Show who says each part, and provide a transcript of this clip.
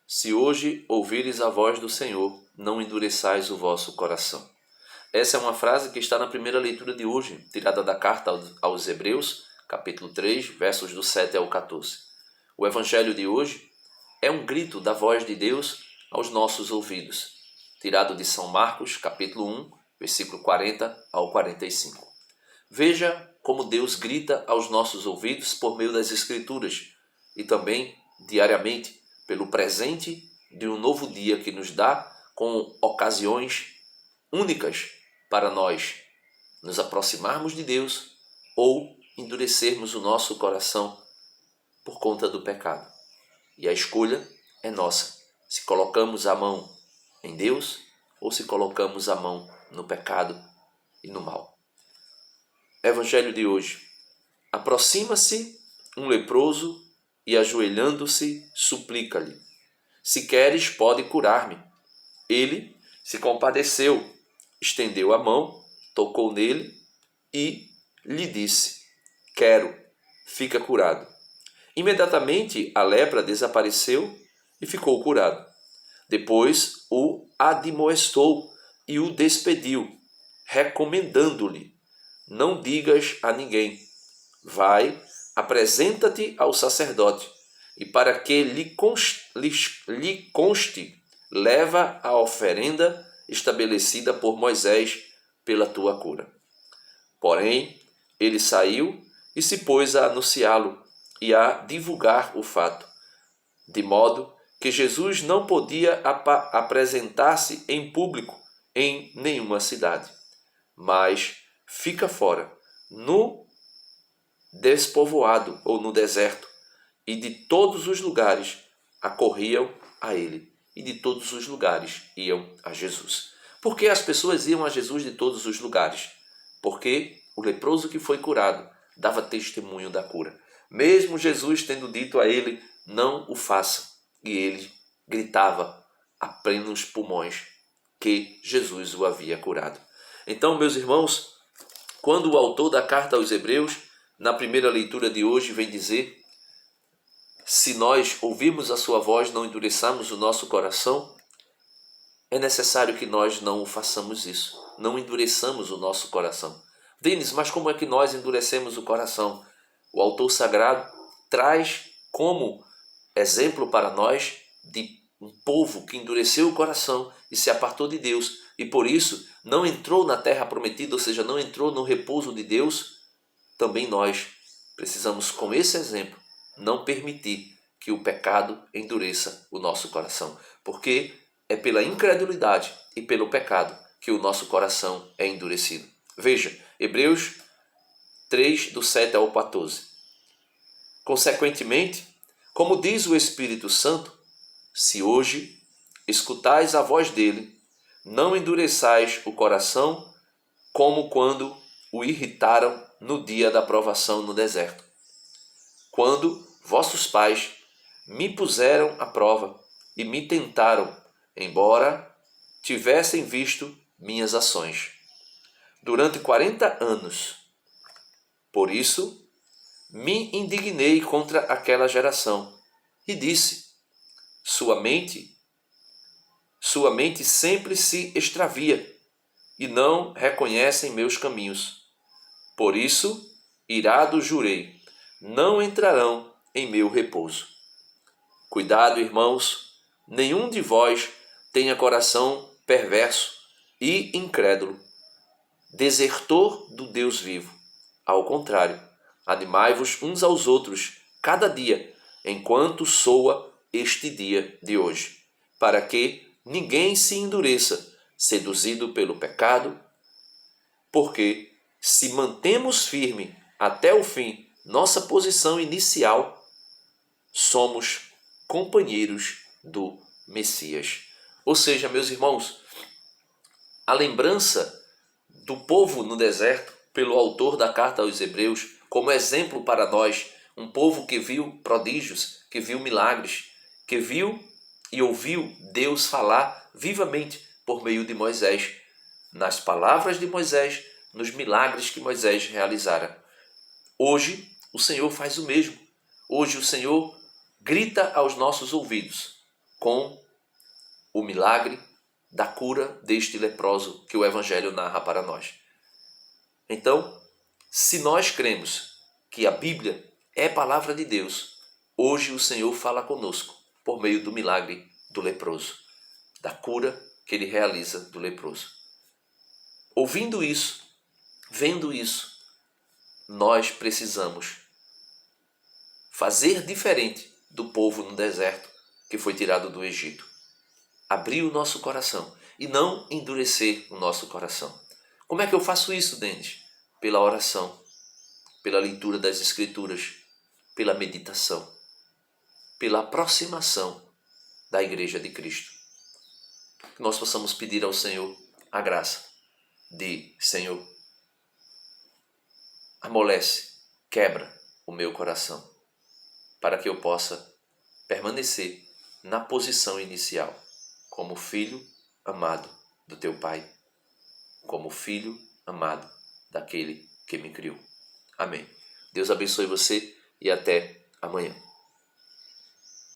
Speaker 1: se hoje ouvires a voz do Senhor, não endureçais o vosso coração. Essa é uma frase que está na primeira leitura de hoje, tirada da carta aos Hebreus, capítulo 3, versos do 7 ao 14. O evangelho de hoje é um grito da voz de Deus aos nossos ouvidos, tirado de São Marcos, capítulo 1, versículo 40 ao 45. Veja como Deus grita aos nossos ouvidos por meio das Escrituras e também, diariamente, pelo presente de um novo dia que nos dá com ocasiões únicas para nós nos aproximarmos de Deus ou endurecermos o nosso coração por conta do pecado. E a escolha é nossa, se colocamos a mão em Deus ou se colocamos a mão no pecado e no mal. Evangelho de hoje. Aproxima-se um leproso e, ajoelhando-se, suplica-lhe: se queres, pode curar-me. Ele se compadeceu, estendeu a mão, tocou nele e lhe disse: quero, fica curado. Imediatamente a lepra desapareceu e ficou curado. Depois o admoestou e o despediu, recomendando-lhe: não digas a ninguém. Vai, apresenta-te ao sacerdote, e para que lhe conste, leva a oferenda estabelecida por Moisés pela tua cura. Porém, ele saiu e se pôs a anunciá-lo e a divulgar o fato, de modo que Jesus não podia apresentar-se em público em nenhuma cidade, mas fica fora, no despovoado ou no deserto, e de todos os lugares acorriam a ele, e de todos os lugares iam a Jesus. Por que as pessoas iam a Jesus de todos os lugares? Porque o leproso que foi curado dava testemunho da cura. Mesmo Jesus tendo dito a ele: não o faça, e ele gritava a plenos pulmões que Jesus o havia curado. Então, meus irmãos, quando o autor da carta aos Hebreus, na primeira leitura de hoje, vem dizer: se nós ouvirmos a sua voz, não endureçamos o nosso coração, é necessário que nós não façamos isso, não endureçamos o nosso coração. Denis, mas como é que nós endurecemos o coração? O autor sagrado traz como exemplo para nós de um povo que endureceu o coração e se apartou de Deus, e por isso não entrou na terra prometida, ou seja, não entrou no repouso de Deus. Também nós precisamos, com esse exemplo, não permitir que o pecado endureça o nosso coração, porque é pela incredulidade e pelo pecado que o nosso coração é endurecido. Veja, Hebreus 3, do 7 ao 14. Consequentemente, como diz o Espírito Santo, se hoje escutais a voz dele, não endureçais o coração como quando o irritaram no dia da provação no deserto, quando vossos pais me puseram à prova e me tentaram, embora tivessem visto minhas ações durante 40 anos. Por isso, me indignei contra aquela geração e disse: sua mente sempre se extravia e não reconhecem meus caminhos. Por isso, irado jurei: não entrarão em meu repouso. Cuidado, irmãos, nenhum de vós tenha coração perverso e incrédulo, desertor do Deus vivo. Ao contrário, animai-vos uns aos outros cada dia, enquanto soa este dia de hoje, para que ninguém se endureça, seduzido pelo pecado, porque se mantemos firme até o fim nossa posição inicial, somos companheiros do Messias. Ou seja, meus irmãos, a lembrança do povo no deserto, pelo autor da carta aos Hebreus, como exemplo para nós, um povo que viu prodígios, que viu milagres, que viu e ouviu Deus falar vivamente por meio de Moisés, nas palavras de Moisés, nos milagres que Moisés realizara. Hoje, o Senhor faz o mesmo. Hoje, o Senhor grita aos nossos ouvidos: com o milagre da cura deste leproso que o Evangelho narra para nós. Então, se nós cremos que a Bíblia é palavra de Deus, hoje o Senhor fala conosco por meio do milagre do leproso, da cura que ele realiza do leproso. Ouvindo isso, vendo isso, nós precisamos fazer diferente do povo no deserto que foi tirado do Egito. Abrir o nosso coração e não endurecer o nosso coração. Como é que eu faço isso, Denis? Pela oração, pela leitura das Escrituras, pela meditação, pela aproximação da Igreja de Cristo. Que nós possamos pedir ao Senhor a graça de: Senhor, amolece, quebra o meu coração, para que eu possa permanecer na posição inicial, como filho amado do teu Pai, como filho amado daquele que me criou. Amém. Deus abençoe você e até amanhã.